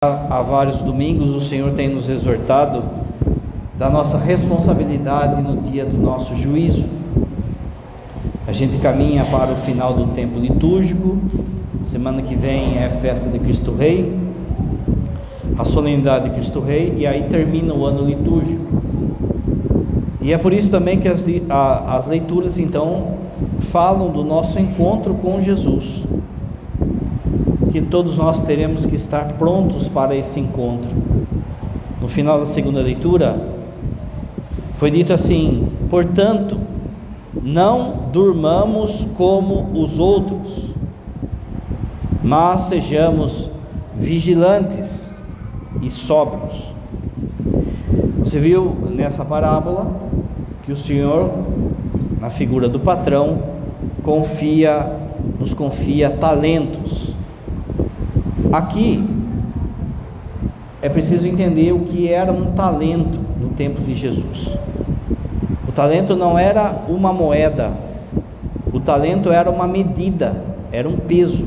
Há vários domingos o Senhor tem nos exortado da nossa responsabilidade no dia do nosso juízo. A gente caminha para o final do tempo litúrgico. Semana que vem é a festa de Cristo Rei, a solenidade de Cristo Rei, e aí termina o ano litúrgico. E é por isso também que as leituras então falam do nosso encontro com Jesus, que todos nós teremos que estar prontos para esse encontro. No final da segunda leitura foi dito assim: portanto, não durmamos como os outros, mas sejamos vigilantes e sóbrios. Você viu nessa parábola que o Senhor, na figura do patrão, nos confia talentos. Aqui é preciso entender o que era um talento no tempo de Jesus. O talento não era uma moeda, o talento era uma medida, era um peso.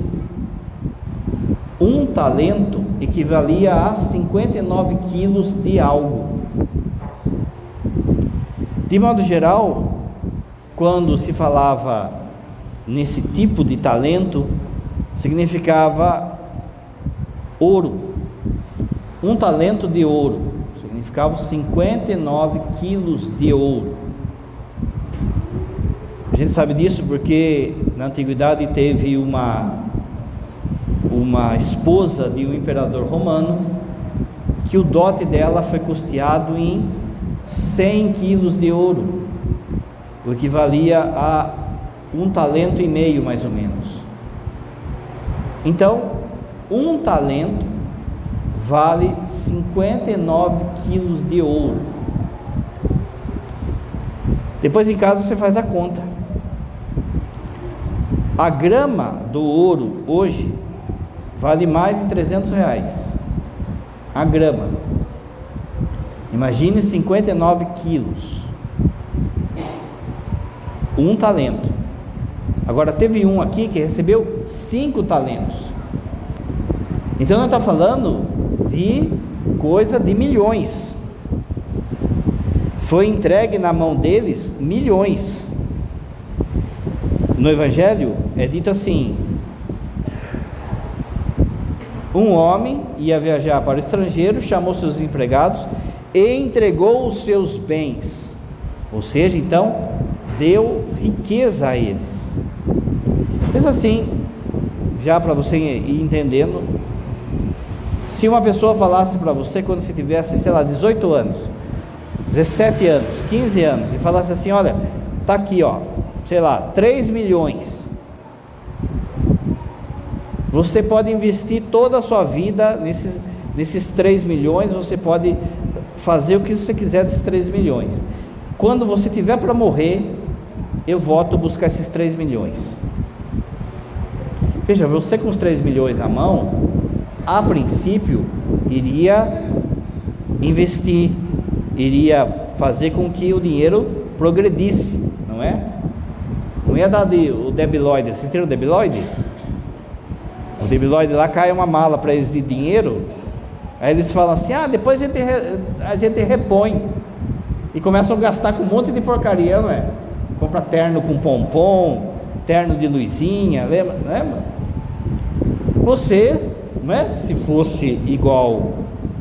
Um talento equivalia a 59 quilos de algo. De modo geral, quando se falava nesse tipo de talento, significava ouro. Um talento de ouro significava 59 quilos de ouro. A gente sabe disso porque na antiguidade teve uma esposa de um imperador romano que o dote dela foi custeado em 100 quilos de ouro, o que valia a 1,5 talento mais ou menos. Então, um talento vale 59 quilos de ouro. Depois em casa você faz a conta. A grama do ouro hoje vale mais de R$300. A grama. Imagine 59 quilos. Um talento. Agora teve um aqui que recebeu 5 talentos. Então nós estamos falando de coisa de milhões. Foi entregue na mão deles milhões. No Evangelho é dito assim: um homem ia viajar para o estrangeiro, chamou seus empregados e entregou os seus bens, ou seja, então deu riqueza a eles. Pensa assim, já para você ir entendendo. Se uma pessoa falasse para você quando você tivesse, 18 anos, 17 anos, 15 anos, e falasse assim: olha, está aqui, 3 milhões, você pode investir toda a sua vida nesses 3 milhões, você pode fazer o que você quiser desses 3 milhões, quando você tiver para morrer, eu volto buscar esses 3 milhões. Veja, você com os 3 milhões na mão, a princípio, iria investir, iria fazer com que o dinheiro progredisse, não é? Não ia dar o debiloide. Vocês têm o debiloide? O debiloide lá cai uma mala para eles de dinheiro, aí eles falam assim: depois a gente repõe, e começam a gastar com um monte de porcaria, não é? Compra terno com pompom, terno de luzinha, lembra? Você, não é? Se fosse igual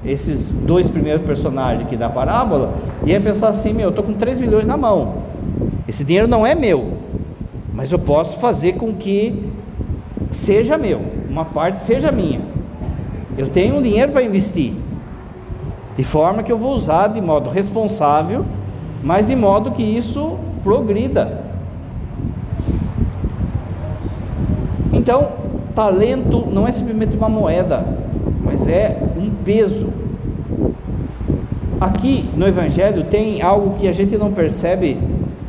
esses 2 primeiros personagens aqui da parábola, ia pensar assim: eu estou com 3 milhões na mão, esse dinheiro não é meu, mas eu posso fazer com que seja meu, uma parte seja minha. Eu tenho um dinheiro para investir, de forma que eu vou usar de modo responsável, mas de modo que isso progrida. Então, talento não é simplesmente uma moeda, mas é um peso. Aqui no Evangelho tem algo que a gente não percebe,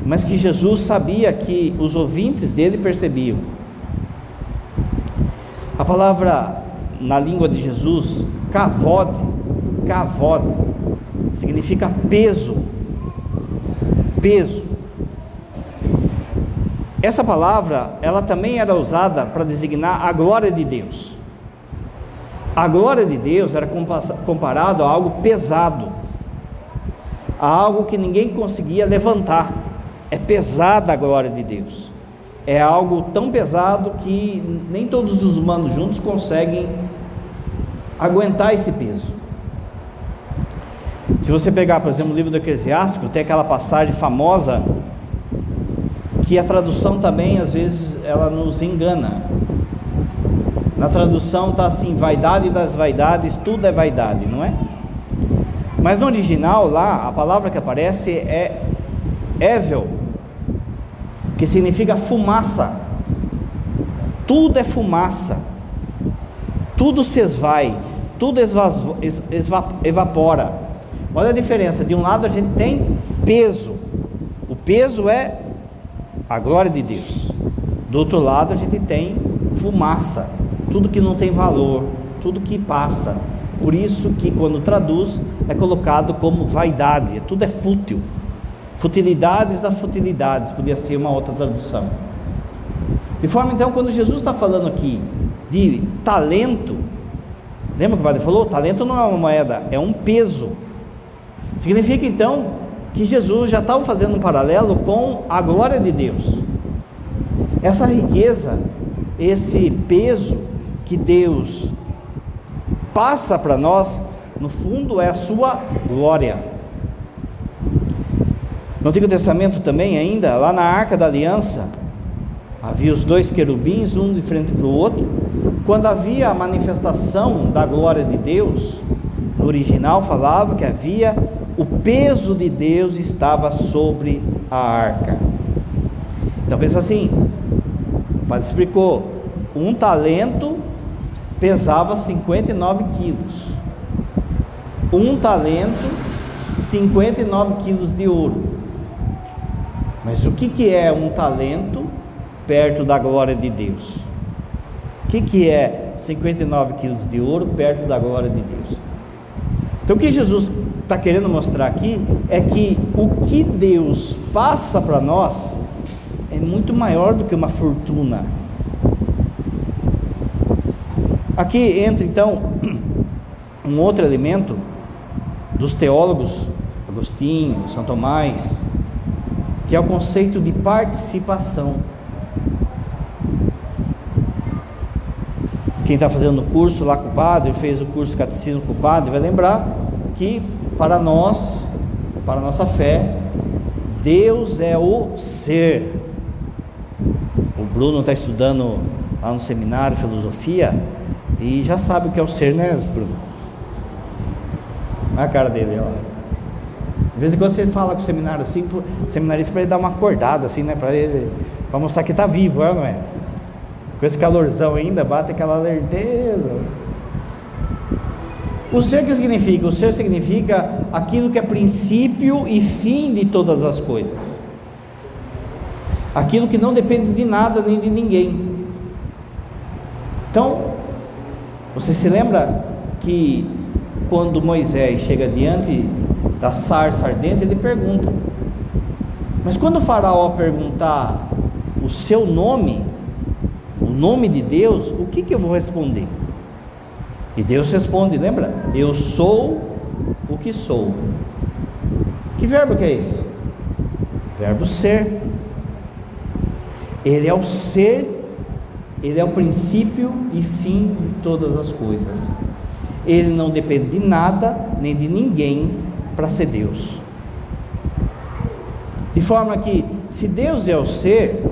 mas que Jesus sabia que os ouvintes dele percebiam. A palavra na língua de Jesus, kavod, significa peso. Essa palavra, ela também era usada para designar a glória de Deus. A glória de Deus era comparado a algo pesado, a algo que ninguém conseguia levantar. É pesada a glória de Deus, é algo tão pesado que nem todos os humanos juntos conseguem aguentar esse peso. Se você pegar, por exemplo, o livro do Eclesiástico, tem aquela passagem famosa, que a tradução também, às vezes, ela nos engana. Na tradução está assim: vaidade das vaidades, tudo é vaidade, não é? Mas no original lá, a palavra que aparece é Evel, que significa fumaça. Tudo é fumaça, tudo se esvai, tudo evapora. Olha a diferença: de um lado a gente tem peso, o peso é a glória de Deus; do outro lado a gente tem fumaça, tudo que não tem valor, tudo que passa. Por isso que quando traduz é colocado como vaidade, tudo é fútil, futilidades das futilidades, podia ser uma outra tradução. De forma então, quando Jesus está falando aqui de talento, lembra que o padre falou? Talento não é uma moeda, é um peso. Significa então que Jesus já estava fazendo um paralelo com a glória de Deus. Essa riqueza, esse peso que Deus passa para nós, no fundo é a sua glória. No Antigo Testamento também, ainda lá na Arca da Aliança, havia os dois querubins, um de frente para o outro. Quando havia a manifestação da glória de Deus, no original falava que havia o peso de Deus estava sobre a arca. Então pensa assim, o padre explicou: um talento pesava 59 quilos, um talento 59 quilos de ouro. Mas o que é um talento perto da glória de Deus? O que é 59 quilos de ouro perto da glória de Deus? Então o que Jesus está querendo mostrar aqui é que o que Deus passa para nós é muito maior do que uma fortuna. Aqui entra então um outro elemento dos teólogos, Agostinho, São Tomás, que é o conceito de participação. Quem está fazendo o curso lá com o padre, fez o curso de catecismo com o padre, vai lembrar que para nós, para a nossa fé, Deus é o ser. O Bruno está estudando lá no seminário filosofia e já sabe o que é o ser, né, Bruno? Olha a cara dele, ó. De vez em quando você fala com o seminário assim, o seminarista, para ele dar uma acordada assim, né, para mostrar que está vivo, não é? Com esse calorzão ainda, bate aquela lerdeza. O ser, que significa? O ser significa aquilo que é princípio e fim de todas as coisas, aquilo que não depende de nada nem de ninguém. Então, você se lembra que quando Moisés chega diante da sarça ardente, ele pergunta: mas quando o faraó perguntar o seu nome, o nome de Deus, o que eu vou responder? E Deus responde, lembra? Eu sou o que sou. Que verbo que é esse? Verbo ser. Ele é o ser, ele é o princípio e fim de todas as coisas. Ele não depende de nada nem de ninguém para ser Deus. De forma que, se Deus é o ser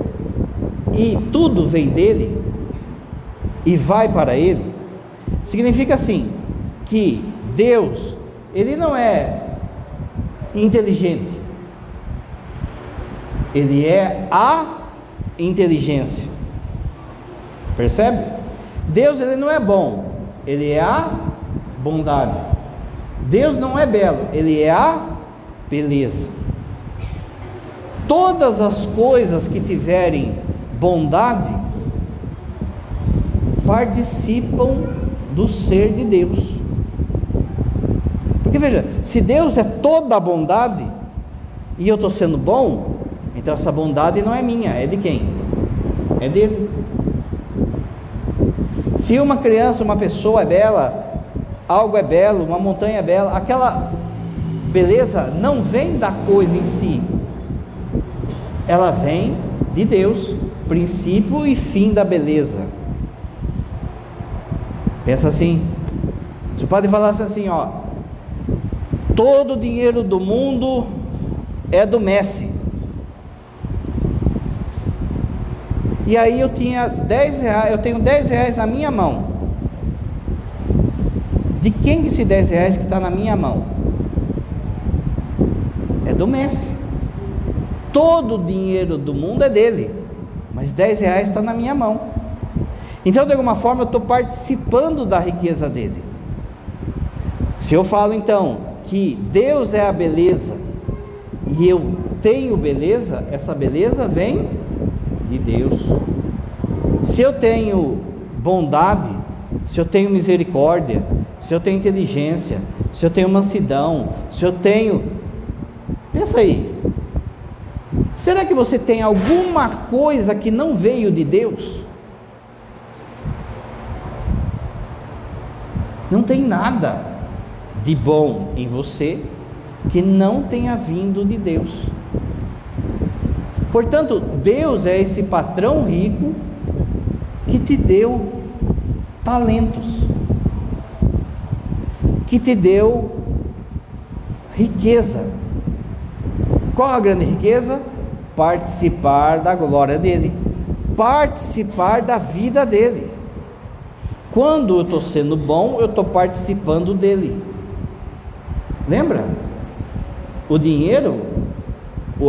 e tudo vem dele e vai para ele, significa assim, que Deus, ele não é inteligente, ele é a inteligência. Percebe? Deus, ele não é bom, ele é a bondade. Deus não é belo, ele é a beleza. Todas as coisas que tiverem bondade participam do ser de Deus. Porque veja, se Deus é toda a bondade e eu estou sendo bom, então essa bondade não é minha, é de quem? É dele. Se Se uma criança, uma pessoa é bela, algo é belo, uma montanha é bela, aquela beleza não vem da coisa em si, ela vem de Deus, princípio e fim da beleza. Pensa assim, você pode falar assim, ó, todo o dinheiro do mundo é do Messi, e aí eu tinha 10 reais, eu tenho 10 reais na minha mão. De quem que esse 10 reais que está na minha mão? É do Messi. Todo o dinheiro do mundo é dele, mas 10 reais está na minha mão. Então, de alguma forma, eu estou participando da riqueza dele. Se eu falo então que Deus é a beleza e eu tenho beleza, essa beleza vem de Deus. Se eu tenho bondade, se eu tenho misericórdia, se eu tenho inteligência, se eu tenho mansidão, se eu tenho... Pensa aí, será que você tem alguma coisa que não veio de Deus? Não tem nada de bom em você que não tenha vindo de Deus. Portanto, Deus é esse patrão rico que te deu talentos, que te deu riqueza. Qual a grande riqueza? Participar da glória dele, participar da vida dele. Quando eu estou sendo bom, eu estou participando dele. Lembra? O dinheiro,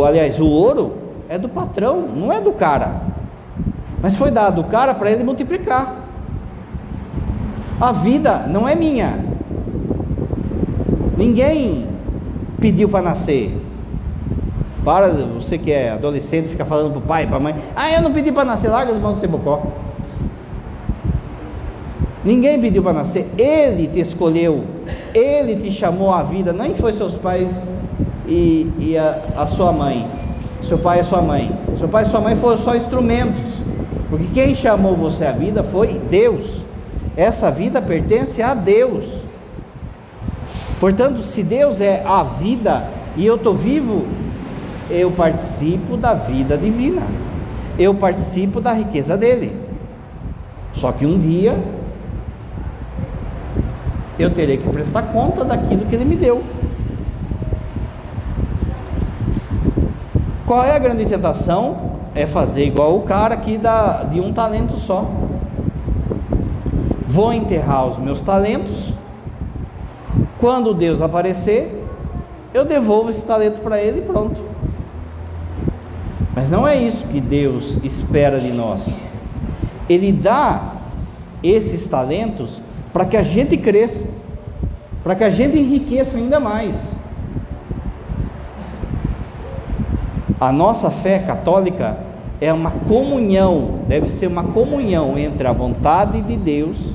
aliás, o ouro é do patrão, não é do cara, mas foi dado do cara para ele multiplicar. A vida não é minha, ninguém pediu para nascer. Para você que é adolescente, fica falando para o pai, para a mãe: ah, eu não pedi para nascer, larga as mãos do sebocó. Ninguém pediu para nascer, ele te escolheu, ele te chamou à vida, nem foi seus pais e a sua mãe, seu pai e sua mãe. Seu pai e sua mãe foram só instrumentos, porque quem chamou você à vida foi Deus. Essa vida pertence a Deus. Portanto, se Deus é a vida e eu estou vivo, eu participo da vida divina, eu participo da riqueza dele. Só que um dia eu terei que prestar conta daquilo que ele me deu. Qual é a grande tentação? É fazer igual o cara que dá de um talento só. Vou enterrar os meus talentos, quando Deus aparecer, eu devolvo esse talento para ele e pronto. Mas não é isso que Deus espera de nós. Ele dá esses talentos para que a gente cresça, para que a gente enriqueça ainda mais. A nossa fé católica é uma comunhão, deve ser uma comunhão entre a vontade de Deus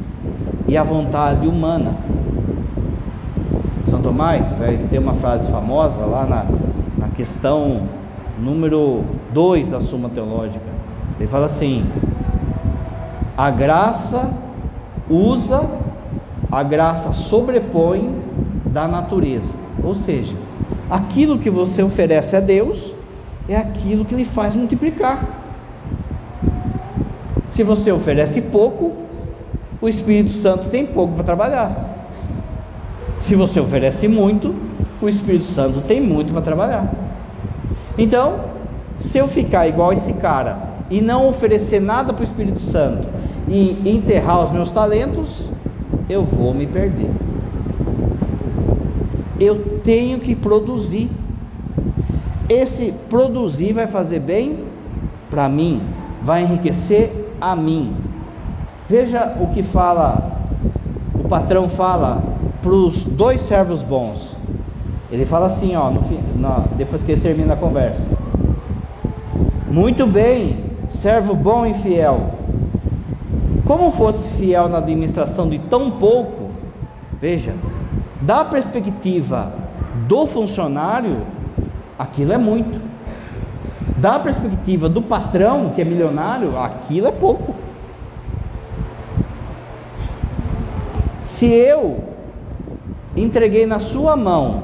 e a vontade humana. São Tomás vai ter uma frase famosa lá na questão número 2 da Suma Teológica. Ele fala assim: a graça sobrepõe da natureza. Ou seja, aquilo que você oferece a Deus é aquilo que Ele faz multiplicar. Se você oferece pouco, o Espírito Santo tem pouco para trabalhar. Se você oferece muito, o Espírito Santo tem muito para trabalhar. Então, se eu ficar igual esse cara e não oferecer nada para o Espírito Santo e enterrar os meus talentos, eu vou me perder. Eu tenho que produzir. Esse produzir vai fazer bem para mim, vai enriquecer a mim. Veja o que fala, o patrão fala para os 2 servos bons. Ele fala assim, ó, depois que ele termina a conversa: muito bem, servo bom e fiel. Como fosse fiel na administração de tão pouco, veja, da perspectiva do funcionário, aquilo é muito. Da perspectiva do patrão, que é milionário, aquilo é pouco. Se eu entreguei na sua mão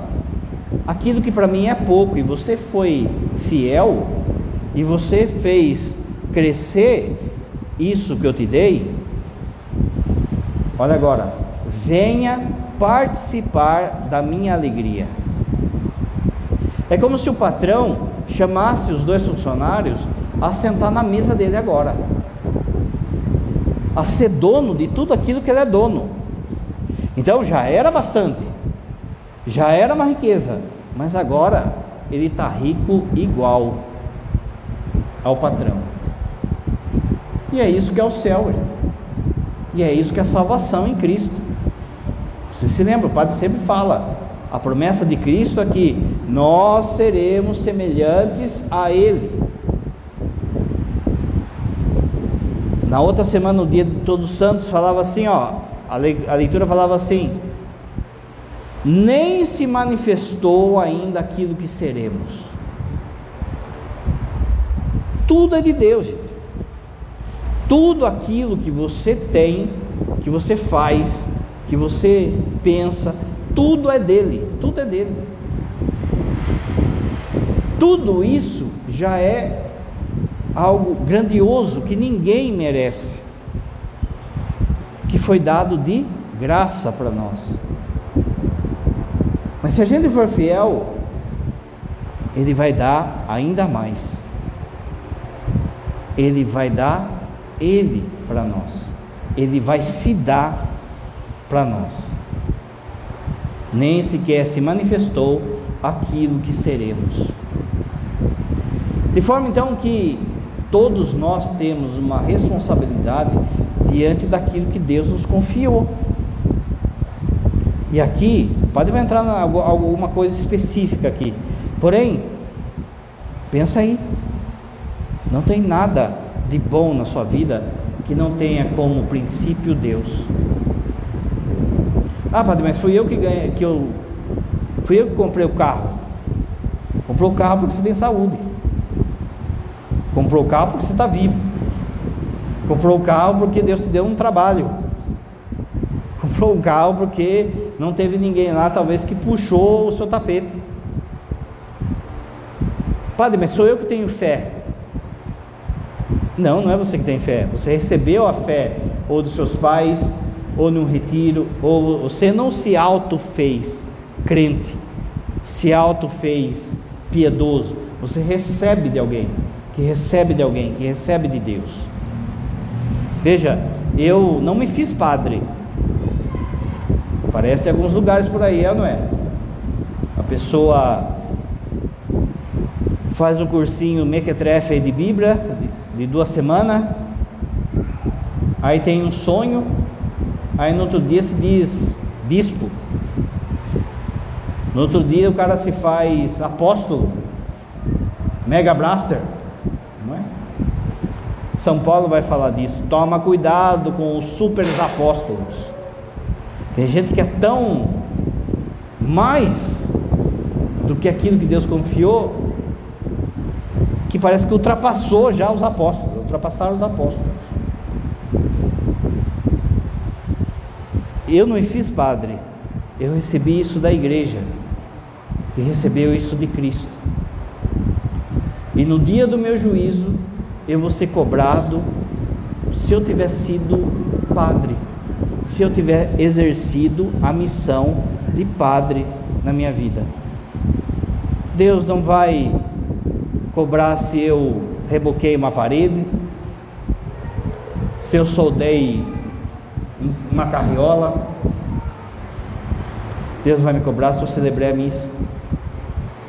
aquilo que para mim é pouco, e você foi fiel, e você fez crescer isso que eu te dei, olha agora, venha participar da minha alegria. É como se o patrão chamasse os 2 funcionários a sentar na mesa dele agora, a ser dono de tudo aquilo que ele é dono. Então já era bastante, já era uma riqueza, mas agora ele está rico igual ao patrão. E é isso que é o céu, e é isso que é a salvação em Cristo. Você se lembra, o padre sempre fala, a promessa de Cristo é que nós seremos semelhantes a Ele. Na outra semana, no dia de Todos os Santos, falava assim, a leitura falava assim: nem se manifestou ainda aquilo que seremos. Tudo é de Deus, gente. Tudo aquilo que você tem, que você faz, que você pensa, tudo é dele, tudo é dele. Tudo isso já é algo grandioso que ninguém merece, que foi dado de graça para nós. Mas se a gente for fiel, Ele vai dar ainda mais. Ele vai dar Ele para nós. Ele vai se dar para nós. Nem sequer se manifestou aquilo que seremos. De forma então que todos nós temos uma responsabilidade diante daquilo que Deus nos confiou. E aqui, o padre vai entrar em alguma coisa específica aqui. Porém, pensa aí, não tem nada de bom na sua vida que não tenha como princípio Deus. Ah, padre, mas fui eu que comprei o carro. Comprou o carro porque você tem saúde. Comprou o carro porque você está vivo. Comprou o carro porque Deus te deu um trabalho. Comprou um carro porque não teve ninguém lá, talvez, que puxou o seu tapete. Padre, mas sou eu que tenho fé. Não, não é você que tem fé. Você recebeu a fé ou dos seus pais, ou num retiro, ou você não se auto-fez crente, se auto-fez piedoso. Você recebe de alguém, que recebe de alguém, que recebe de Deus. Veja, eu não me fiz padre. Parece em alguns lugares por aí, não é? A pessoa faz um cursinho mequetrefe de Bíblia, de 2 semanas, aí tem um sonho, aí no outro dia se diz bispo, no outro dia o cara se faz apóstolo, mega blaster, não é? São Paulo vai falar disso. Toma cuidado com os super apóstolos. Tem gente que é tão mais do que aquilo que Deus confiou, que parece que ultrapassou já os apóstolos, ultrapassaram os apóstolos. Eu não me fiz padre, eu recebi isso da igreja, e recebeu isso de Cristo. E no dia do meu juízo, eu vou ser cobrado, se eu tiver sido padre, se eu tiver exercido a missão de padre na minha vida. Deus não vai cobrar se eu reboquei uma parede, se eu soldei uma carriola. Deus vai me cobrar se eu celebrei a missa,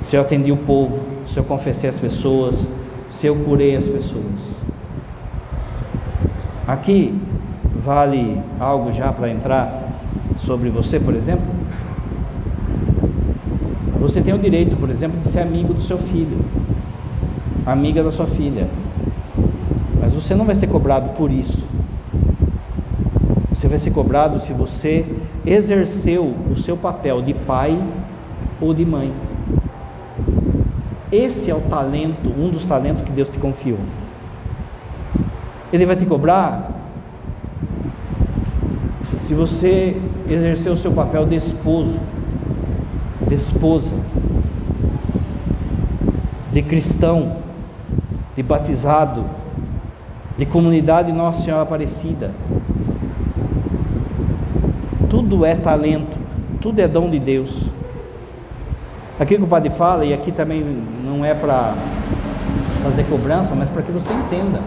se eu atendi o povo, se eu confessei as pessoas, se eu curei as pessoas. Aqui vale algo já para entrar sobre você, por exemplo. Você tem o direito, por exemplo, de ser amigo do seu filho, amiga da sua filha, mas você não vai ser cobrado por isso. Você vai ser cobrado se você exerceu o seu papel de pai ou de mãe. Esse é o talento, um dos talentos que Deus te confiou. Ele vai te cobrar se você exercer o seu papel de esposo, de esposa, de cristão, de batizado, de comunidade Nossa Senhora Aparecida, tudo é talento, tudo é dom de Deus. Aqui que o padre fala, e aqui também não é para fazer cobrança, mas para que você entenda.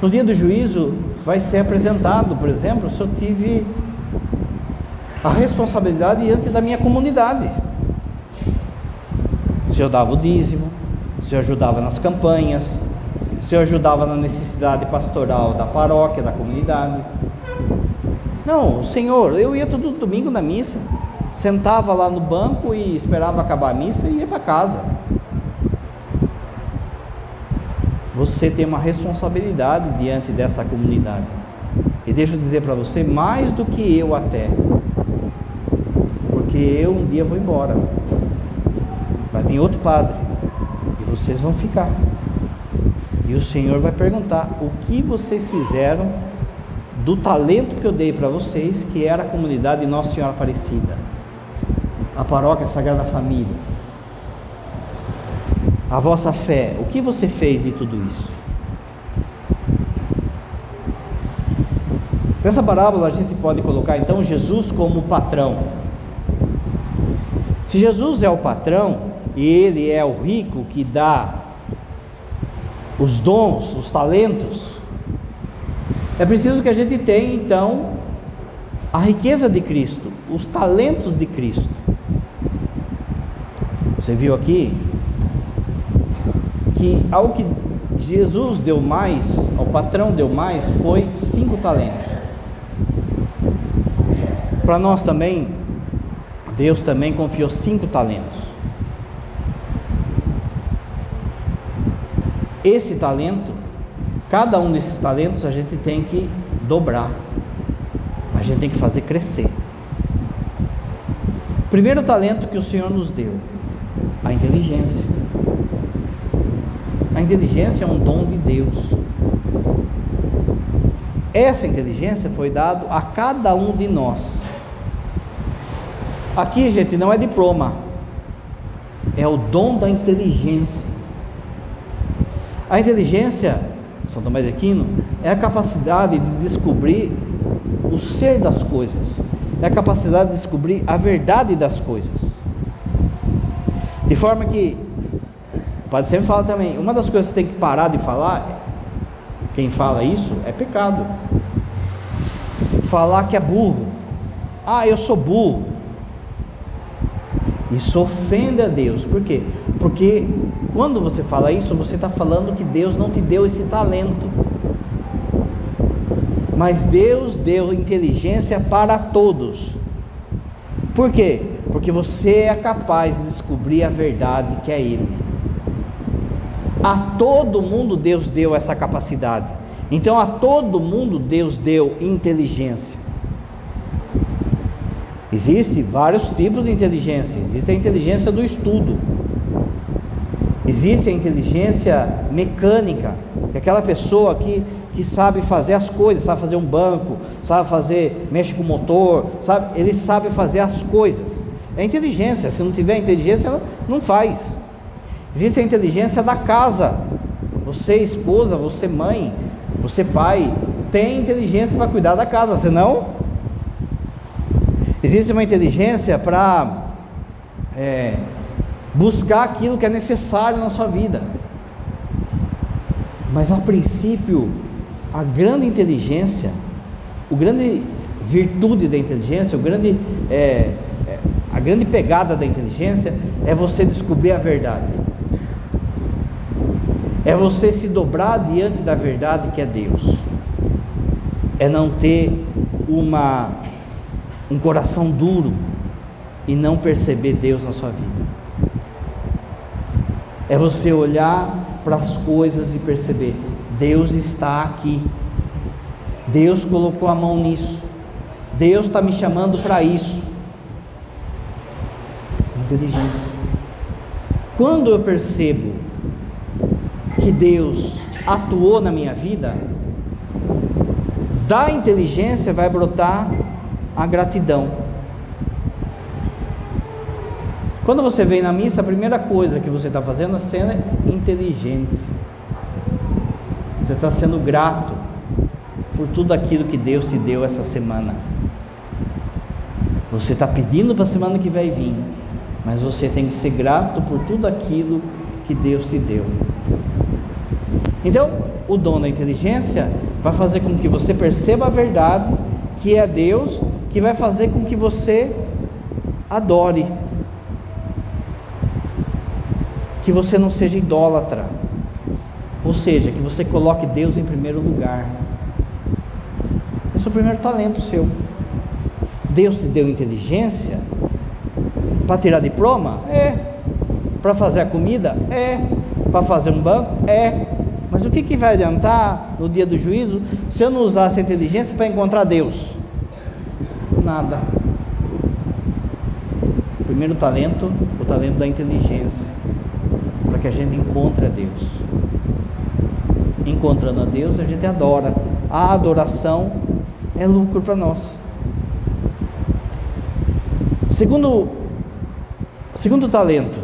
No dia do juízo vai ser apresentado, por exemplo, se eu tive a responsabilidade diante da minha comunidade, se eu dava o dízimo, se eu ajudava nas campanhas, se eu ajudava na necessidade pastoral da paróquia, da comunidade. Não, Senhor, eu ia todo domingo na missa, sentava lá no banco e esperava acabar a missa e ia para casa. Você tem uma responsabilidade diante dessa comunidade, e deixa eu dizer para você, mais do que eu até, porque eu um dia vou embora, vai vir outro padre, e vocês vão ficar, e o Senhor vai perguntar, o que vocês fizeram do talento que eu dei para vocês, que era a comunidade de Nossa Senhora Aparecida, a paróquia Sagrada Família, a vossa fé, o que você fez de tudo isso? Nessa parábola a gente pode colocar então Jesus como patrão. Se Jesus é o patrão, e Ele é o rico que dá os dons, os talentos, é preciso que a gente tenha então a riqueza de Cristo, os talentos de Cristo. Você viu aqui que ao que Jesus deu mais, ao patrão deu mais, foi 5 talentos. Para nós também, Deus também confiou 5 talentos. Esse talento, cada um desses talentos a gente tem que dobrar, a gente tem que fazer crescer. Primeiro talento que o Senhor nos deu, a inteligência. A inteligência é um dom de Deus. Essa inteligência foi dada a cada um de nós. Aqui, gente, não é diploma, é o dom da inteligência. A inteligência, São Tomás de Aquino, é a capacidade de descobrir o ser das coisas, é a capacidade de descobrir a verdade das coisas. De forma que, o padre sempre fala também, uma das coisas que tem que parar de falar, quem fala isso é pecado. Falar que é burro, eu sou burro, isso ofende a Deus. Por quê? Porque quando você fala isso, você está falando que Deus não te deu esse talento, mas Deus deu inteligência para todos. Por quê? Porque você é capaz de descobrir a verdade que é Ele. A todo mundo Deus deu essa capacidade. Então a todo mundo Deus deu inteligência. Existem vários tipos de inteligência. Existe a inteligência do estudo, existe a inteligência mecânica, que é aquela pessoa que sabe fazer as coisas, sabe fazer um banco, sabe fazer, mexe com o motor, sabe? Ele sabe fazer as coisas. É inteligência. Se não tiver inteligência, ela não faz. Existe a inteligência da casa. Você esposa, você mãe, você pai, tem inteligência para cuidar da casa, senão existe uma inteligência para buscar aquilo que é necessário na sua vida. Mas a princípio, a grande inteligência, a grande virtude da inteligência, a grande pegada da inteligência é você descobrir a verdade. É você se dobrar diante da verdade que é Deus. É não ter um coração duro e não perceber Deus na sua vida. É você olhar para as coisas e perceber, Deus está aqui, Deus colocou a mão nisso, Deus está me chamando para isso. Inteligência. Quando eu percebo que Deus atuou na minha vida, Da inteligência vai brotar a gratidão. Quando você vem na missa, a primeira coisa que você está fazendo é sendo inteligente. Você está sendo grato por tudo aquilo que Deus te deu essa semana. Você está pedindo para a semana que vai vir, mas você tem que ser grato por tudo aquilo que Deus te deu. Então, o dom da inteligência vai fazer com que você perceba a verdade, que é Deus, que vai fazer com que você adore, que você não seja idólatra, ou seja, que você coloque Deus em primeiro lugar. Esse é o primeiro talento seu. Deus te deu inteligência para tirar diploma? Para fazer a comida? Para fazer um banco? Mas o que vai adiantar no dia do juízo se eu não usar essa inteligência para encontrar Deus? Nada. O primeiro talento, o talento da inteligência, para que a gente encontre a Deus. Encontrando a Deus, a gente adora. A adoração é lucro para nós. Segundo talento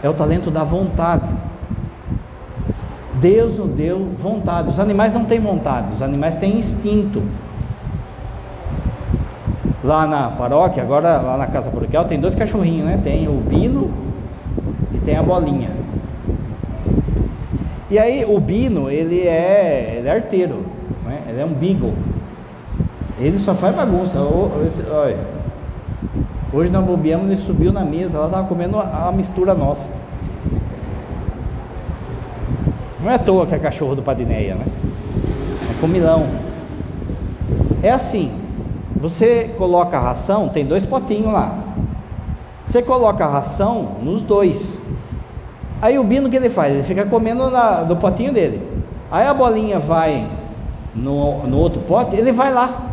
é o talento da vontade. Deus nos deu vontade. Os animais não têm vontade, os animais têm instinto. Lá na paróquia, agora lá na casa paroquial, tem 2 cachorrinhos, né? Tem o Bino e tem a Bolinha. E aí o Bino, ele é arteiro, né? Ele é um beagle. Ele só faz bagunça. Olha, hoje nós bobeamos, ele subiu na mesa, ela estava comendo a mistura nossa. Não é à toa que é cachorro do Padineia, né? É comilão. É assim, você coloca a ração, tem 2 potinhos lá. Você coloca a ração nos 2. Aí o Bino, o que ele faz? Ele fica comendo do potinho dele. Aí a Bolinha vai no outro pote, ele vai lá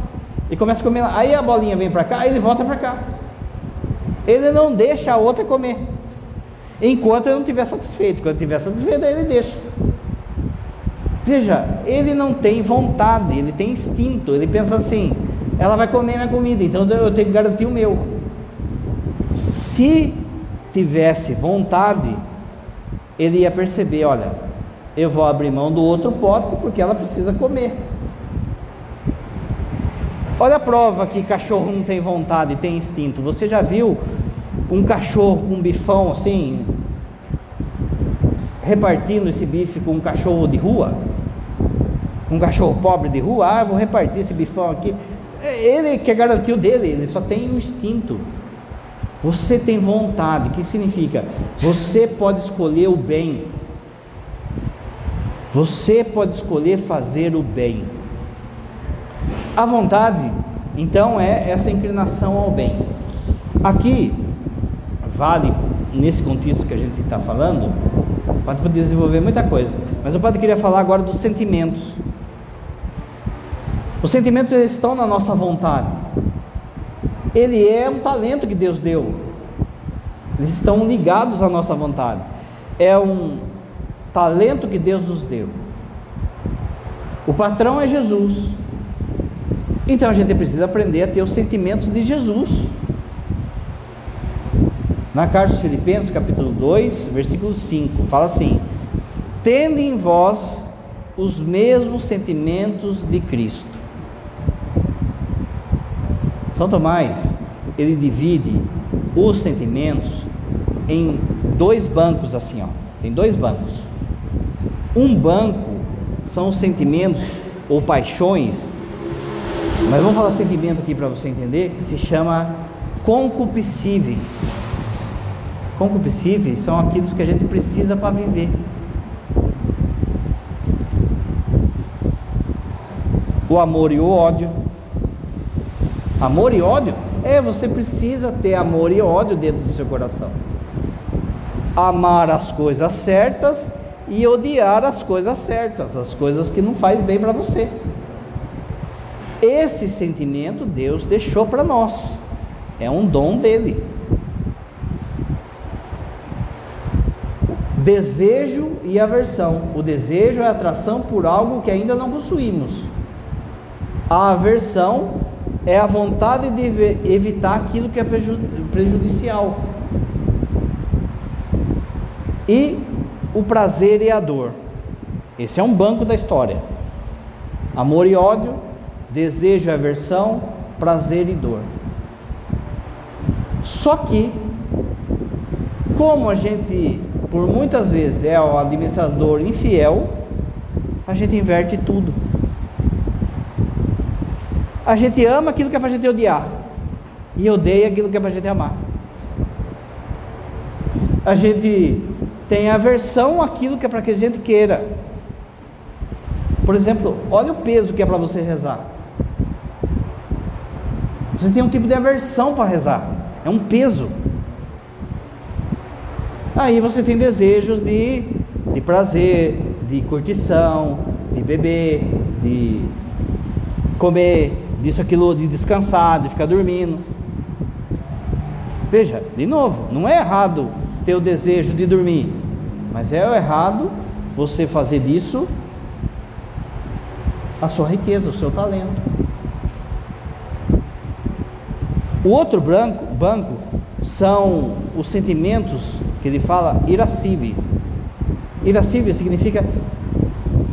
e começa a comer lá. Aí a Bolinha vem para cá, aí ele volta para cá. Ele não deixa a outra comer enquanto ele não estiver satisfeito. Quando estiver satisfeito, aí ele deixa. Veja, ele não tem vontade, ele tem instinto. Ele pensa assim: ela vai comer minha comida, então eu tenho que garantir o meu. Se tivesse vontade, ele ia perceber: olha, eu vou abrir mão do outro pote porque ela precisa comer. Olha a prova que cachorro não tem vontade, tem instinto. Você já viu um cachorro com um bifão assim, repartindo esse bife com um cachorro de rua? Um cachorro pobre de rua? Vou repartir esse bifão aqui. Ele quer garantir o dele, ele só tem um instinto. Você tem vontade. O que significa? Você pode escolher o bem. Você pode escolher fazer o bem. A vontade, então, é essa inclinação ao bem. Aqui, vale, nesse contexto que a gente está falando, pode poder desenvolver muita coisa, mas o padre queria falar agora dos sentimentos. Os sentimentos, eles estão na nossa vontade. Ele é um talento que Deus deu. Eles estão ligados à nossa vontade. É um talento que Deus nos deu. O patrão é Jesus. Então a gente precisa aprender a ter os sentimentos de Jesus. Na carta aos Filipenses, capítulo 2, versículo 5, fala assim: tende em vós os mesmos sentimentos de Cristo. São Tomás, ele divide os sentimentos em 2 bancos assim, ó. Tem 2 bancos. Um banco são os sentimentos ou paixões, mas vamos falar sentimento aqui para você entender, que se chama concupiscíveis. Concupiscíveis são aqueles que a gente precisa para viver. O amor e o ódio. Amor e ódio? Você precisa ter amor e ódio dentro do seu coração. Amar as coisas certas e odiar as coisas certas, as coisas que não faz bem para você. Esse sentimento Deus deixou para nós, é um dom dele. Desejo e aversão. O desejo é a atração por algo que ainda não possuímos. A aversão é a vontade de evitar aquilo que é prejudicial. E o prazer e a dor. Esse é um banco da história. Amor e ódio, desejo e aversão, prazer e dor. Só que, como a gente, por muitas vezes, é o administrador infiel, a gente inverte tudo. A gente ama aquilo que é para a gente odiar, e odeia aquilo que é para a gente amar. A gente tem aversão àquilo que é para que a gente queira. Por exemplo, olha o peso que é para você rezar. Você tem um tipo de aversão para rezar, é um peso. Aí você tem desejos de prazer, de curtição, de beber, de comer, disso, aquilo, de descansar, de ficar dormindo. Veja, de novo, não é errado ter o desejo de dormir, mas é errado você fazer disso a sua riqueza, o seu talento. O outro banco são os sentimentos que ele fala irascíveis. Irascível significa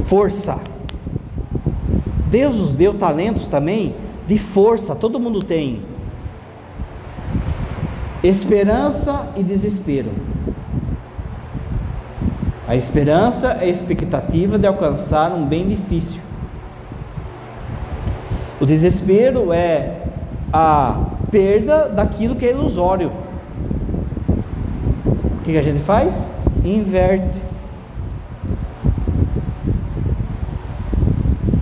força. Deus nos deu talentos também de força, todo mundo tem. Esperança e desespero. A esperança é a expectativa de alcançar um bem difícil. O desespero é a perda daquilo que é ilusório. O que a gente faz? Inverte.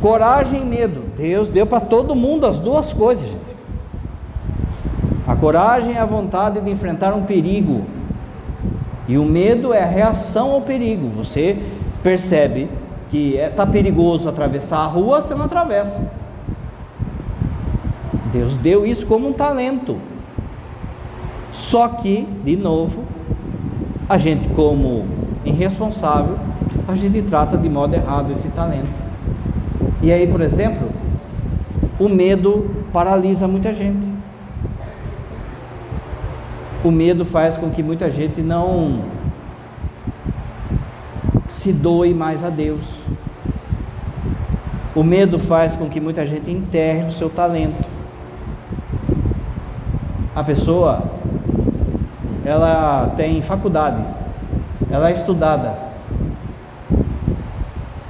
Coragem e medo. Deus deu para todo mundo as duas coisas, gente. A coragem é a vontade de enfrentar um perigo, e o medo é a reação ao perigo. Você percebe que está perigoso atravessar a rua, você não atravessa. Deus deu isso como um talento. Só que, de novo, a gente, como irresponsável, a gente trata de modo errado esse talento. E aí, por exemplo, o medo paralisa muita gente. O medo faz com que muita gente não se doe mais a Deus. O medo faz com que muita gente enterre o seu talento. A pessoa, ela tem faculdade, ela é estudada.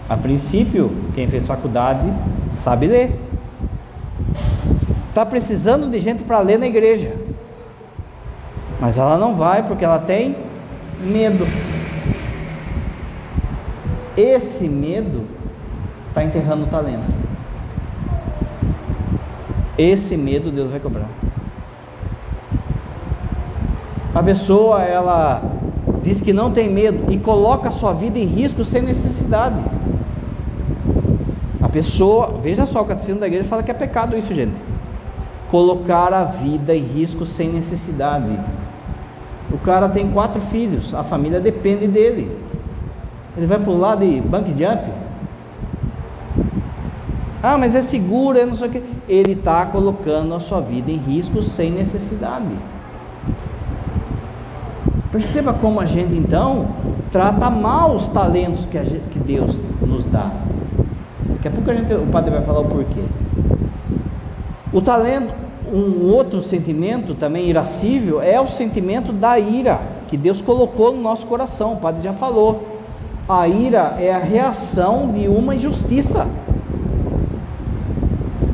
A princípio, quem fez faculdade sabe ler. Está precisando de gente para ler na igreja, mas ela não vai porque ela tem medo. Esse medo está enterrando o talento. Esse medo Deus vai cobrar. A pessoa, ela diz que não tem medo e coloca a sua vida em risco sem necessidade. A pessoa, veja só, o catecismo da igreja fala que é pecado isso, gente. Colocar a vida em risco sem necessidade. O cara tem 4 filhos, a família depende dele. Ele vai pular de bungee jump? Ah, mas é seguro, é não sei o que. Ele está colocando a sua vida em risco sem necessidade. Perceba como a gente então trata mal os talentos que Deus nos dá. Daqui a pouco o padre vai falar o porquê. O talento, um outro sentimento também irascível, é o sentimento da ira, que Deus colocou no nosso coração. O padre já falou. A ira é a reação de uma injustiça.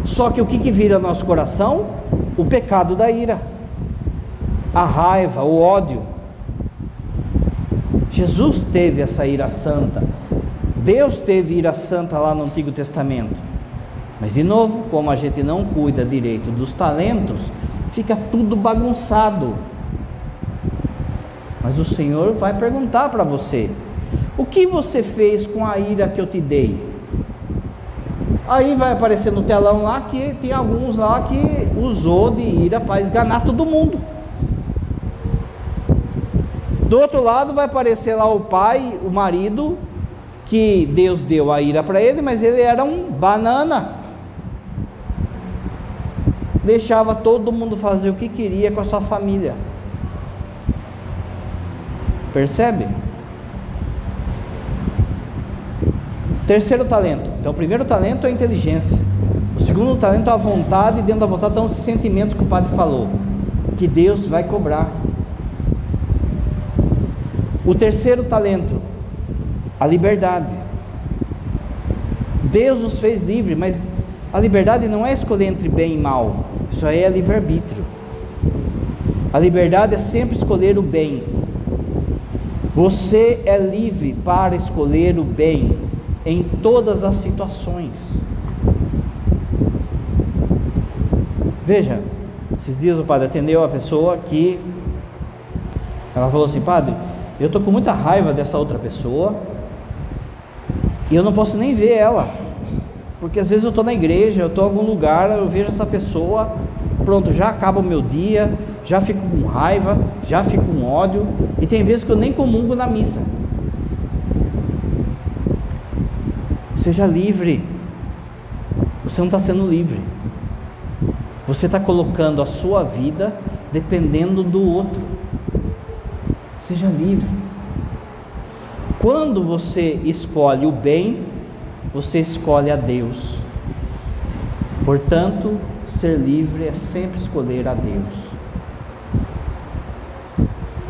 Só que o que vira nosso coração? O pecado da ira, a raiva, o ódio. Jesus teve essa ira santa, Deus teve ira santa lá no Antigo Testamento. Mas de novo, como a gente não cuida direito dos talentos, fica tudo bagunçado. Mas o Senhor vai perguntar para você: o que você fez com a ira que eu te dei? Aí vai aparecer no telão lá que tem alguns lá que usou de ira para esganar todo mundo. Do outro lado vai aparecer lá o pai, o marido, que Deus deu a ira para ele, mas ele era um banana. deixava todo mundo fazer o que queria com a sua família. Percebe? Terceiro talento. Então, o primeiro talento é a inteligência. O segundo talento é a vontade, e dentro da vontade estão os sentimentos que o padre falou, que Deus vai cobrar. O terceiro talento, a liberdade. Deus nos fez livre, mas a liberdade não é escolher entre bem e mal. Isso aí é livre-arbítrio. A liberdade é sempre escolher o bem. Você é livre para escolher o bem em todas as situações. Veja, esses dias o padre atendeu a pessoa que ela falou assim: padre, eu estou com muita raiva dessa outra pessoa e eu não posso nem ver ela, porque às vezes eu estou na igreja, eu estou em algum lugar, eu vejo essa pessoa, pronto, já acaba o meu dia, já fico com raiva, já fico com ódio, e tem vezes que eu nem comungo na missa. Seja livre. Você não está sendo livre, você está colocando a sua vida dependendo do outro. Seja livre. Quando você escolhe o bem, você escolhe a Deus. Portanto, ser livre é sempre escolher a Deus.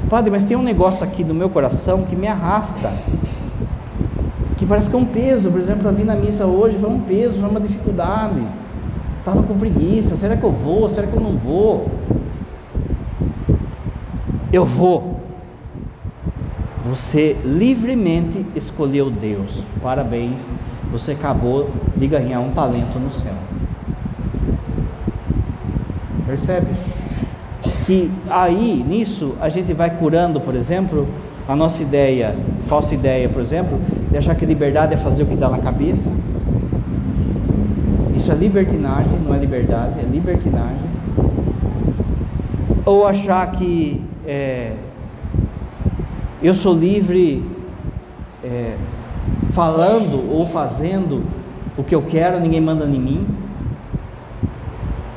Padre, mas tem um negócio aqui no meu coração que me arrasta, que parece que é um peso. Por exemplo, eu vim na missa hoje, foi um peso, foi uma dificuldade, estava com preguiça, será que eu vou, será que eu não vou? Eu vou. Você livremente escolheu Deus, parabéns, você acabou de ganhar um talento no céu. Percebe? Que aí, nisso, a gente vai curando, por exemplo, a nossa ideia, falsa ideia, por exemplo, de achar que liberdade é fazer o que dá na cabeça. Isso é libertinagem, não é liberdade, é libertinagem. Ou achar que eu sou livre falando ou fazendo o que eu quero, ninguém manda em mim.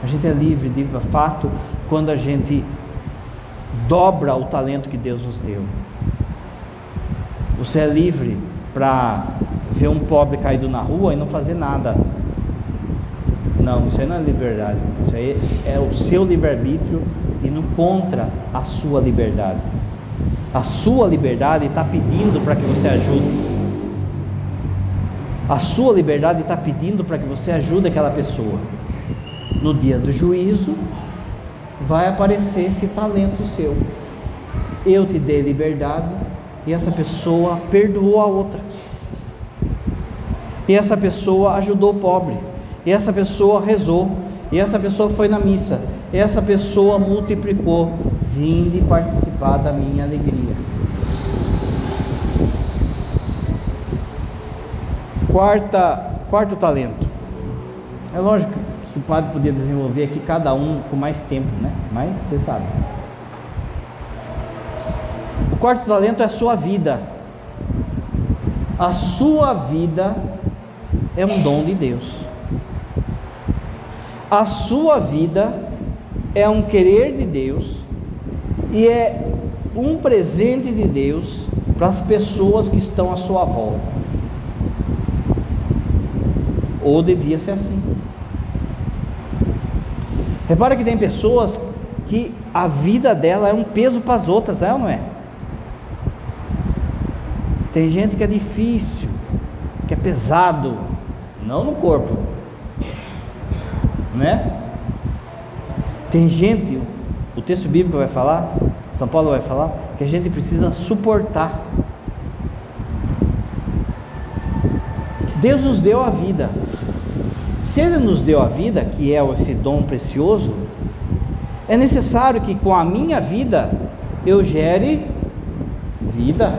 A gente é livre, de fato, quando a gente dobra o talento que Deus nos deu. Você é livre para ver um pobre caído na rua e não fazer nada. Não, isso aí não é liberdade. Isso aí é o seu livre-arbítrio indo contra a sua liberdade. A sua liberdade está pedindo para que você ajude. A sua liberdade está pedindo para que você ajude aquela pessoa. No dia do juízo, vai aparecer esse talento seu. Eu te dei liberdade e essa pessoa perdoou a outra. E essa pessoa ajudou o pobre. E essa pessoa rezou. E essa pessoa foi na missa. E essa pessoa multiplicou. Vinde participar da minha alegria. Quarto talento. É lógico que o padre podia desenvolver aqui cada um com mais tempo, né? Mas você sabe. O quarto talento é a sua vida. A sua vida é um dom de Deus. A sua vida é um querer de Deus e é um presente de Deus para as pessoas que estão à sua volta. Ou devia ser assim. Repara que tem pessoas que a vida dela é um peso para as outras, é ou não é? Tem gente que é difícil, que é pesado, não no corpo, né? Tem gente, o texto bíblico vai falar, São Paulo vai falar, que a gente precisa suportar. Deus nos deu a vida. Se Ele nos deu a vida, que é esse dom precioso, é necessário que com a minha vida eu gere vida.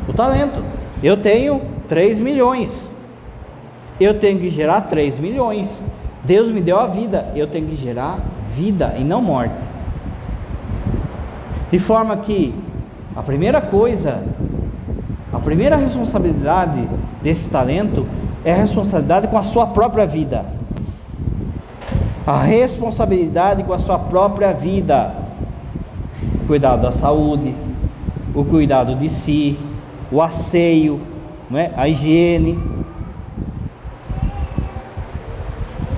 O talento. Eu tenho 3 milhões. Eu tenho que gerar 3 milhões. Deus me deu a vida. Eu tenho que gerar vida e não morte. De forma que a primeira coisa, a primeira responsabilidade desse talento é a responsabilidade com a sua própria vida. A responsabilidade com a sua própria vida, o cuidado da saúde, o cuidado de si, o asseio, não é? A higiene,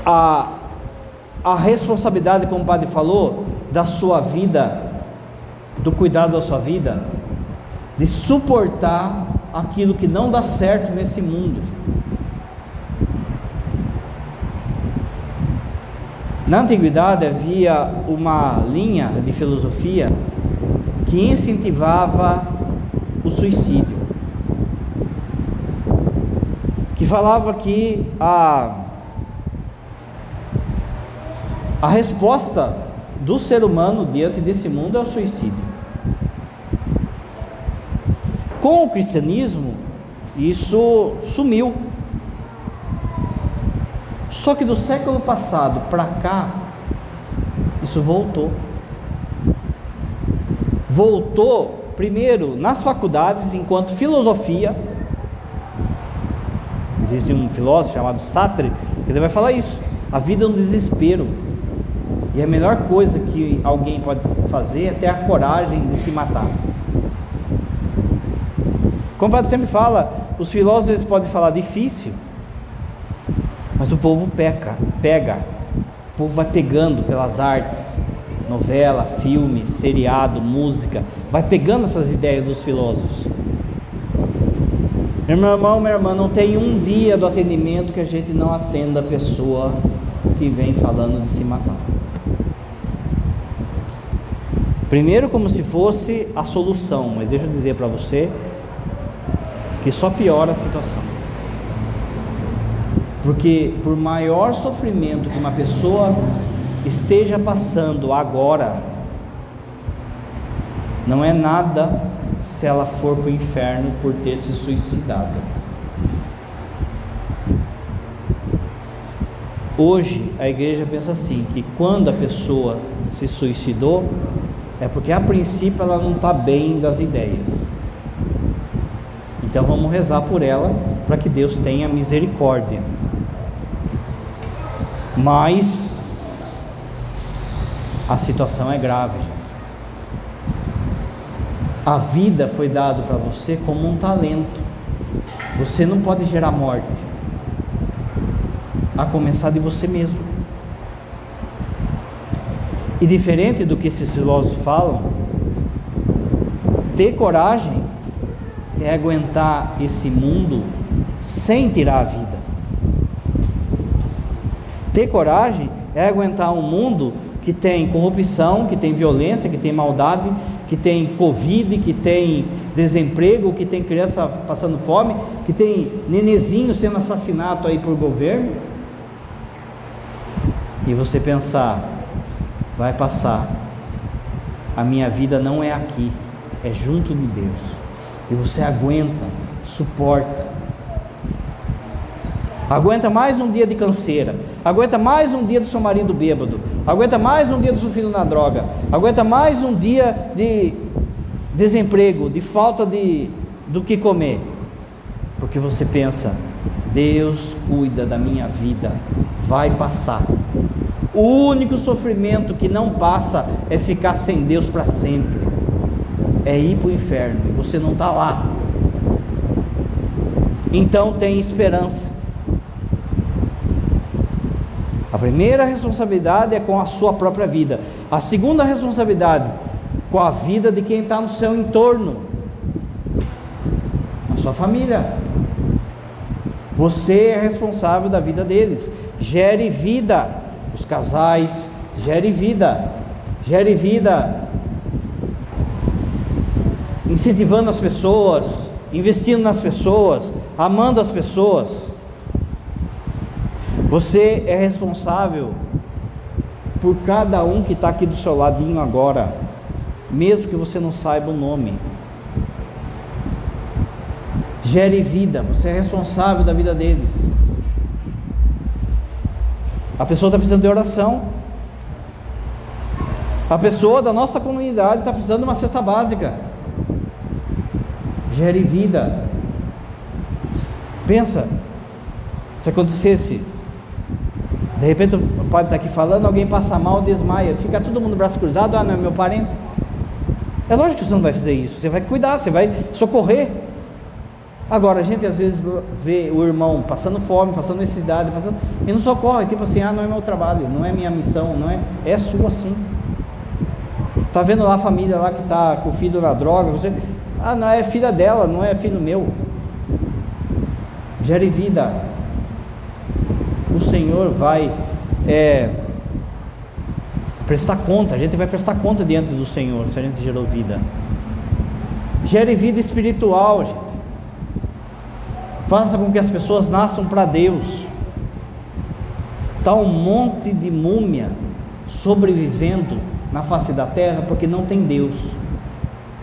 a responsabilidade, como o padre falou, da sua vida, do cuidado da sua vida, de suportar aquilo que não dá certo nesse mundo. Na antiguidade havia uma linha de filosofia que incentivava o suicídio, que falava que a resposta do ser humano diante desse mundo é o suicídio. Com o cristianismo, isso sumiu. Só que do século passado para cá, isso voltou. Voltou, primeiro, nas faculdades, enquanto filosofia. Existe um filósofo chamado Sartre, que ele vai falar isso: a vida é um desespero, e a melhor coisa que alguém pode fazer é ter a coragem de se matar. Como o padre sempre fala, os filósofos eles podem falar difícil, mas o povo pega, o povo vai pegando pelas artes, novela, filme, seriado, música, vai pegando essas ideias dos filósofos. Meu irmão, minha irmã, não tem um dia do atendimento que a gente não atenda a pessoa que vem falando de se matar. Primeiro como se fosse a solução, mas deixa eu dizer para você que só piora a situação. Porque por maior sofrimento que uma pessoa esteja passando agora, não é nada se ela for para o inferno por ter se suicidado. Hoje a igreja pensa assim, que quando a pessoa se suicidou, é porque a princípio ela não está bem das ideias. Então vamos rezar por ela, para que Deus tenha misericórdia. Mas a situação é grave, gente. A vida foi dada para você como um talento. Você não pode gerar morte, a começar de você mesmo. E diferente do que esses filósofos falam, ter coragem é aguentar esse mundo sem tirar a vida. Ter coragem é aguentar um mundo que tem corrupção, que tem violência, que tem maldade, que tem Covid, que tem desemprego, que tem criança passando fome, que tem nenezinho sendo assassinado aí por governo. E você pensar, vai passar, a minha vida não é aqui, é junto de Deus. E você aguenta, suporta. Aguenta mais um dia de canseira, aguenta mais um dia do seu marido bêbado, aguenta mais um dia do seu filho na droga, aguenta mais um dia de desemprego, de falta do que comer, porque você pensa, Deus cuida da minha vida, vai passar. O único sofrimento que não passa é ficar sem Deus para sempre, é ir para o inferno, e você não está lá. Então tem esperança. A primeira responsabilidade é com a sua própria vida. A segunda responsabilidade, com a vida de quem está no seu entorno, a sua família. Você é responsável da vida deles. Gere vida. Os casais, gere vida. Gere vida. Incentivando as pessoas, investindo nas pessoas, amando as pessoas. Você é responsável por cada um que está aqui do seu ladinho agora, mesmo que você não saiba o nome. Gere vida, você é responsável da vida deles. A pessoa está precisando de oração. A pessoa da nossa comunidade está precisando de uma cesta básica. Gere vida. Pensa, se acontecesse De repente o padre está aqui falando, alguém passa mal, desmaia, fica todo mundo braço cruzado, não é meu parente. É lógico que você não vai fazer isso, você vai cuidar, você vai socorrer. Agora, a gente às vezes vê o irmão passando fome, passando necessidade, e não socorre, tipo assim, não é meu trabalho, não é minha missão, não é, é sua sim. Está vendo lá a família lá que está com o filho na droga, você, não é filha dela, não é filho meu. Gere vida. O Senhor vai prestar conta, a gente vai prestar conta diante do Senhor, se a gente gerou vida. Gere vida espiritual, gente. Faça com que as pessoas nasçam para Deus. Está um monte de múmia sobrevivendo na face da terra porque não tem Deus.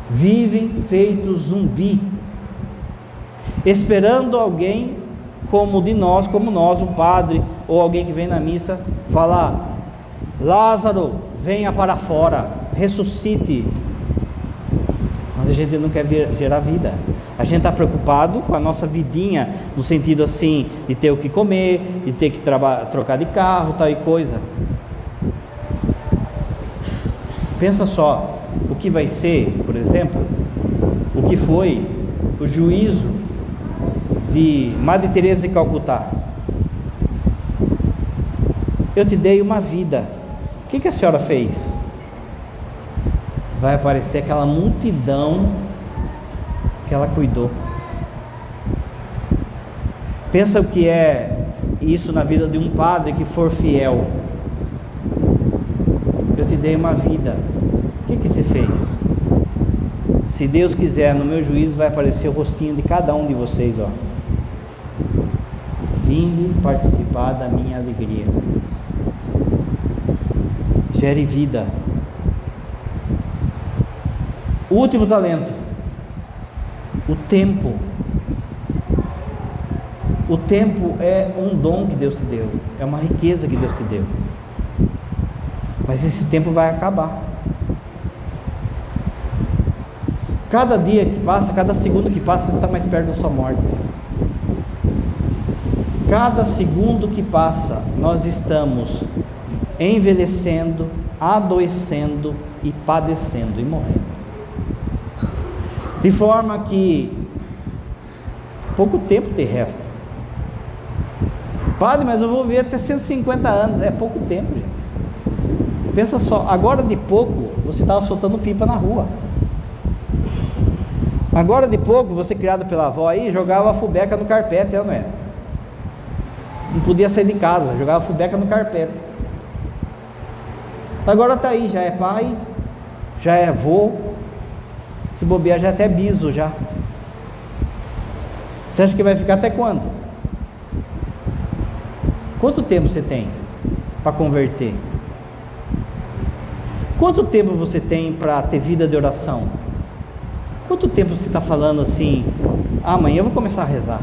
Vivem feitos zumbi, esperando alguém como nós, um padre ou alguém que vem na missa, falar: Lázaro, venha para fora, ressuscite. Mas a gente não quer gerar vida. A gente está preocupado com a nossa vidinha, no sentido assim, de ter o que comer, de ter que trocar de carro, tal e coisa. Pensa só, o que vai ser, por exemplo, o que foi o juízo de Madre Teresa de Calcutá. Eu te dei uma vida, o que a senhora fez? Vai aparecer aquela multidão que ela cuidou. Pensa o que é isso na vida de um padre que for fiel. Eu te dei uma vida, o que você fez? Se Deus quiser, no meu juízo vai aparecer o rostinho de cada um de vocês, ó. Vinde participar da minha alegria. Gere vida. O último talento, o tempo. O tempo é um dom que Deus te deu, é uma riqueza que Deus te deu. Mas esse tempo vai acabar. Cada dia que passa, cada segundo que passa, você está mais perto da sua morte. Cada segundo que passa, nós estamos envelhecendo, adoecendo e padecendo e morrendo. De forma que pouco tempo te resta. Padre, mas eu vou viver até 150 anos. É pouco tempo, gente. Pensa só, agora de pouco você estava soltando pipa na rua. Agora de pouco você, criado pela avó aí, jogava fubeca no carpete, não é? Não podia sair de casa, jogava fubeca no carpete. Agora está aí, já é pai, já é avô, se bobear já é até biso já. Você acha que vai ficar até quando? Quanto tempo você tem para converter? Quanto tempo você tem para ter vida de oração? Quanto tempo você está falando assim, amanhã eu vou começar a rezar?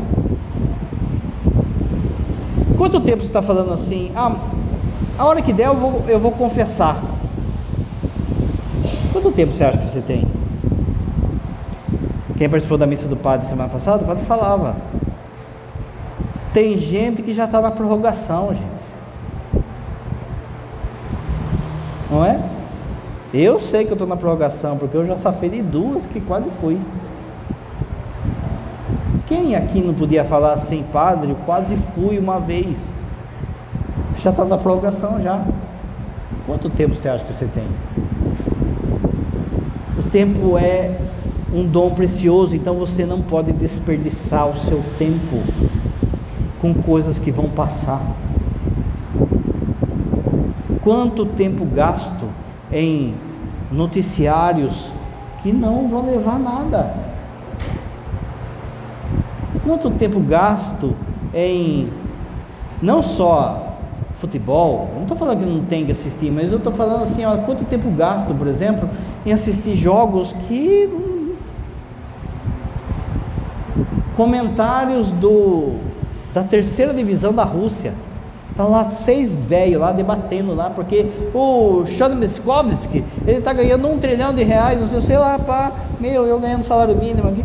Quanto tempo você está falando assim, a hora que der eu vou confessar? Quanto tempo você acha que você tem? Quem participou da missa do padre semana passada, o padre falava, tem gente que já está na prorrogação, gente. Não é? Eu sei que eu estou na prorrogação, porque eu já safei de duas que quase fui. Quem aqui não podia falar assim, padre, eu quase fui uma vez? Você já está na prorrogação já. Quanto tempo você acha que você tem? O tempo é um dom precioso, então você não pode desperdiçar o seu tempo com coisas que vão passar. Quanto tempo gasto em noticiários que não vão levar a nada? Quanto tempo gasto em não só futebol, não estou falando que não tem que assistir, mas eu estou falando assim, quanto tempo gasto, por exemplo, em assistir jogos que comentários da terceira divisão da Rússia, estão lá 6 velhos lá debatendo lá, porque o Chodmeskovski, ele está ganhando R$1 trilhão, não sei lá, eu ganhando salário mínimo aqui,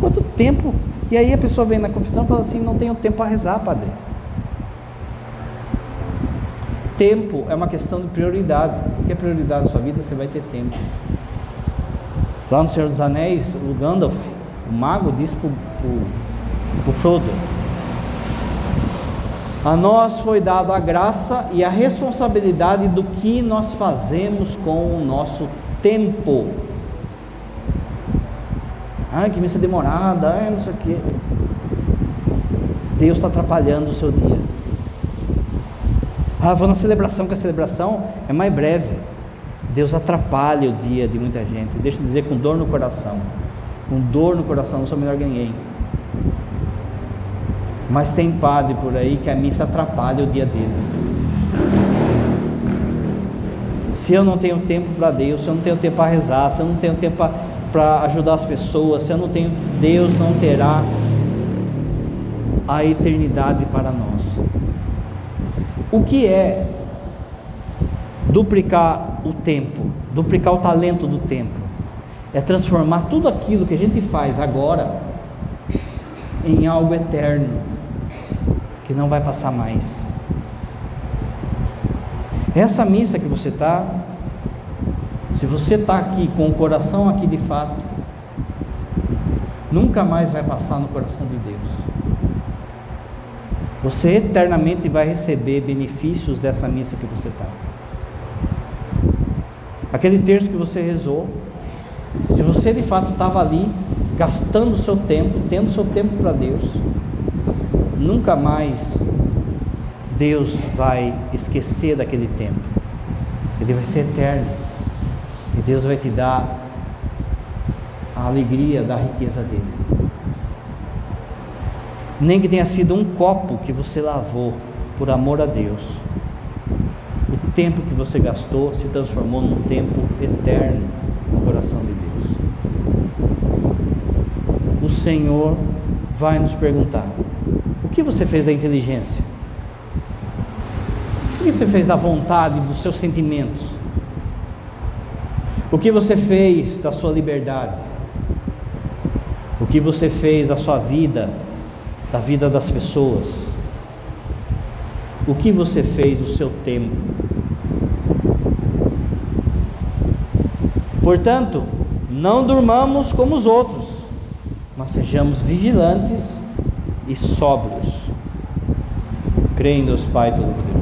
quanto tempo? E aí a pessoa vem na confissão e fala assim, não tenho tempo para rezar, padre. tempo é uma questão de prioridade. O que é prioridade na sua vida? Você vai ter tempo. Lá no Senhor dos Anéis, o Gandalf, o mago, disse para o Frodo: a nós foi dado a graça e a responsabilidade do que nós fazemos com o nosso tempo. Ai, que missa demorada, ai, não sei o que. Deus está atrapalhando o seu dia. Ah, vou na celebração, que a celebração é mais breve. Deus atrapalha o dia de muita gente. Deixa eu dizer, com dor no coração. Com dor no coração, não sou melhor que ninguém. Mas tem padre por aí que a missa atrapalha o dia dele. Se eu não tenho tempo para Deus, se eu não tenho tempo para rezar, se eu não tenho tempo para ajudar as pessoas, se eu não tenho, Deus não terá a eternidade para nós. O que é duplicar o tempo, duplicar o talento do tempo? É transformar tudo aquilo que a gente faz agora em algo eterno, que não vai passar mais. Essa missa que você está, se você está aqui com o coração aqui de fato, nunca mais vai passar no coração de Deus. Você eternamente vai receber benefícios dessa missa que você está. Aquele terço que você rezou, se você de fato estava ali, gastando o seu tempo, tendo seu tempo para Deus, nunca mais Deus vai esquecer daquele tempo. Ele vai ser eterno. E Deus vai te dar a alegria da riqueza dele. Nem que tenha sido um copo que você lavou por amor a Deus, o tempo que você gastou se transformou num tempo eterno no coração de Deus. O Senhor vai nos perguntar: o que você fez da inteligência? O que você fez da vontade, dos seus sentimentos? O que você fez da sua liberdade? O que você fez da sua vida, da vida das pessoas? O que você fez do seu tempo? Portanto, não durmamos como os outros, mas sejamos vigilantes e sóbrios. Creio em Deus Pai Todo-Poderoso,